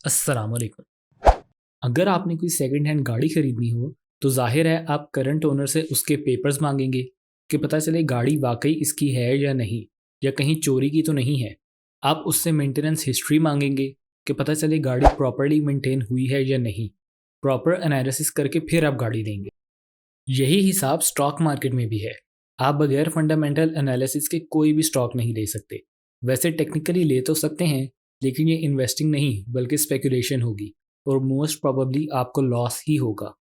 अस्सलाम वालेकुम। अगर आपने कोई सेकंड हैंड गाड़ी खरीदनी हो तो जाहिर है आप करंट ओनर से उसके पेपर्स मांगेंगे कि पता चले गाड़ी वाकई इसकी है या नहीं, या कहीं चोरी की तो नहीं है। आप उससे मेंटेनेंस हिस्ट्री मांगेंगे कि पता चले गाड़ी प्रॉपरली मेंटेन हुई है या नहीं। प्रॉपर एनालिसिस करके फिर आप गाड़ी देंगे। यही हिसाब स्टॉक मार्केट में भी है। आप बगैर फंडामेंटल एनालिसिस के कोई भी स्टॉक नहीं ले सकते। वैसे टेक्निकली ले तो सकते हैं, लेकिन ये इन्वेस्टिंग नहीं बल्कि स्पेकुलेशन होगी और मोस्ट प्रोबेबली आपको लॉस ही होगा।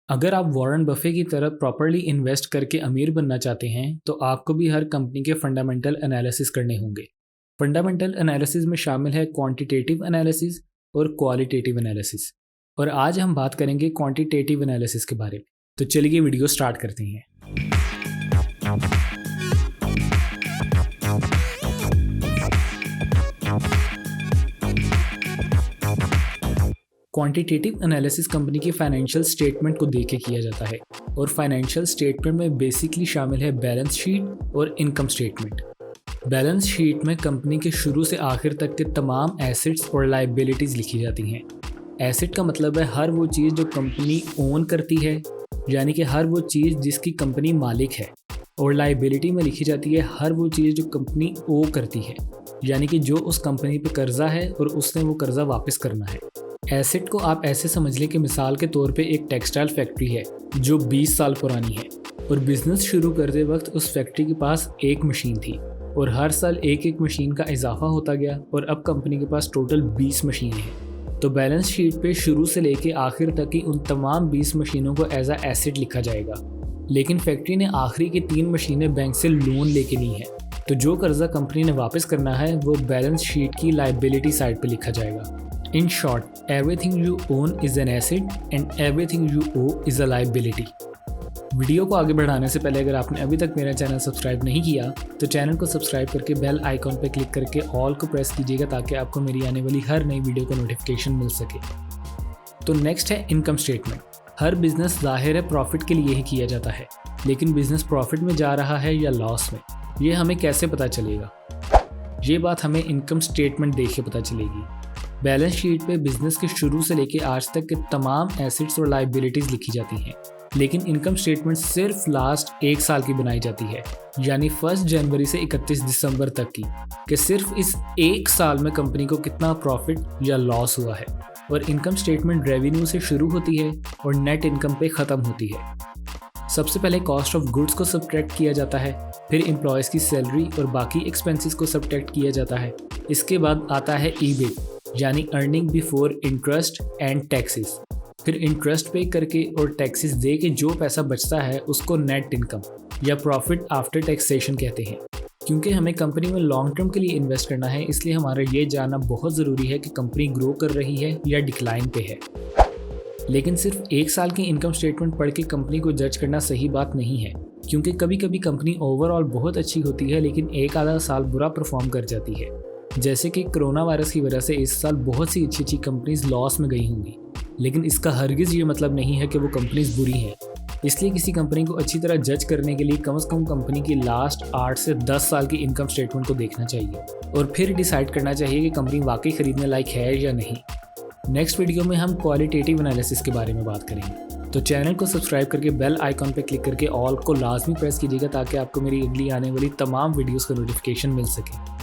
अगर आप वॉरेन बफे की तरह प्रॉपरली इन्वेस्ट करके अमीर बनना चाहते हैं तो आपको भी हर कंपनी के फंडामेंटल एनालिसिस करने होंगे। फंडामेंटल एनालिसिस में शामिल है क्वांटिटेटिव एनालिसिस और क्वालिटेटिव एनालिसिस, और आज हम बात करेंगे क्वांटिटेटिव एनालिसिस के बारे में। तो चलिए वीडियो स्टार्ट करते हैं। क्वांटिटेटिव एनालिसिस कंपनी की फाइनेंशियल स्टेटमेंट को देख के किया जाता है, और फाइनेंशियल स्टेटमेंट में बेसिकली शामिल है बैलेंस शीट और इनकम स्टेटमेंट। बैलेंस शीट में कंपनी के शुरू से आखिर तक के तमाम एसेट्स और लाइबिलिटीज़ लिखी जाती हैं। एसेट का मतलब है हर वो चीज़ जो कंपनी ओन करती है, यानी कि हर वो चीज़ जिसकी कंपनी मालिक है। और लाइबिलिटी में लिखी जाती है हर वो चीज़ जो कंपनी ओ करती है, यानी कि जो उस कंपनी पे कर्जा है और उसने वो कर्जा वापस करना है। एसेट को आप ऐसे समझ लें कि मिसाल के तौर पे एक टेक्सटाइल फैक्ट्री है जो 20 साल पुरानी है, और बिज़नेस शुरू करते वक्त उस फैक्ट्री के पास एक मशीन थी और हर साल एक एक मशीन का इजाफा होता गया और अब कंपनी के पास टोटल 20 मशीनें हैं। तो बैलेंस शीट पे शुरू से लेके आखिर तक की उन तमाम 20 मशीनों को एज अ एसेट लिखा जाएगा। लेकिन फैक्ट्री ने आखिरी की 3 मशीनें बैंक से लोन लेके ली हैं, तो जो कर्जा कंपनी ने वापस करना है वो बैलेंस शीट की लाइबिलिटी साइड पे लिखा जाएगा। In short, everything you own is an asset and everything you owe is a liability. Video को आगे बढ़ाने से पहले अगर आपने अभी तक मेरा चैनल सब्सक्राइब नहीं किया तो चैनल को सब्सक्राइब करके बेल आइकॉन पर क्लिक करके ऑल को प्रेस कीजिएगा ताकि आपको मेरी आने वाली हर नई वीडियो का नोटिफिकेशन मिल सके। तो नेक्स्ट है इनकम स्टेटमेंट। हर बिजनेस जाहिर है प्रॉफिट के लिए ही किया जाता है, लेकिन बिजनेस प्रॉफिट में जा रहा है या लॉस में, ये हमें कैसे पता चलेगा? ये बात हमें इनकम स्टेटमेंट देख के पता चलेगी। बैलेंस शीट पे बिजनेस के शुरू से लेके आज तक के तमाम एसेट्स और लाइबिलिटीज़ लिखी जाती हैं, लेकिन इनकम स्टेटमेंट सिर्फ लास्ट 1 साल की बनाई जाती है, यानी 1 जनवरी से 31 दिसंबर तक की, कि सिर्फ इस 1 साल में कंपनी को कितना प्रॉफिट या लॉस हुआ है। और इनकम स्टेटमेंट रेवेन्यू से शुरू होती है और नेट इनकम पे ख़त्म होती है। सबसे पहले कॉस्ट ऑफ गुड्स को सब्ट्रैक्ट किया जाता है, फिर एम्प्लॉयज़ की सैलरी और बाकी एक्सपेंसेस को सब्ट्रैक्ट किया जाता है। इसके बाद आता है ईबिट, यानी earning before interest and taxes. फिर इंटरेस्ट पे करके और टैक्सेस दे के जो पैसा बचता है उसको नेट इनकम या प्रॉफिट आफ्टर टैक्सेशन कहते हैं। क्योंकि हमें कंपनी में लॉन्ग टर्म के लिए इन्वेस्ट करना है, इसलिए हमारा ये जानना बहुत ज़रूरी है कि कंपनी ग्रो कर रही है या डिक्लाइन पे है। लेकिन सिर्फ 1 साल की इनकम स्टेटमेंट पढ़ के कंपनी को जज करना सही बात नहीं है, क्योंकि कभी कभी कंपनी ओवरऑल बहुत अच्छी होती है लेकिन एक आधा साल बुरा परफॉर्म कर जाती है। जैसे कि कोरोना वायरस की वजह से इस साल बहुत सी अच्छी अच्छी कंपनीज लॉस में गई होंगी, लेकिन इसका हरगिज़ ये मतलब नहीं है कि वो कंपनीज बुरी हैं। इसलिए किसी कंपनी को अच्छी तरह जज करने के लिए कम से कम कंपनी की लास्ट 8 से 10 साल की इनकम स्टेटमेंट को देखना चाहिए और फिर डिसाइड करना चाहिए कि कंपनी वाकई खरीदने लायक है या नहीं। नेक्स्ट वीडियो में हम क्वालिटेटिव एनालिसिस के बारे में बात करेंगे, तो चैनल को सब्सक्राइब करके बेल आइकॉन पर क्लिक करके ऑल को लाजमी प्रेस कीजिएगा ताकि आपको मेरी अगली आने वाली तमाम वीडियोज़ का नोटिफिकेशन मिल सके।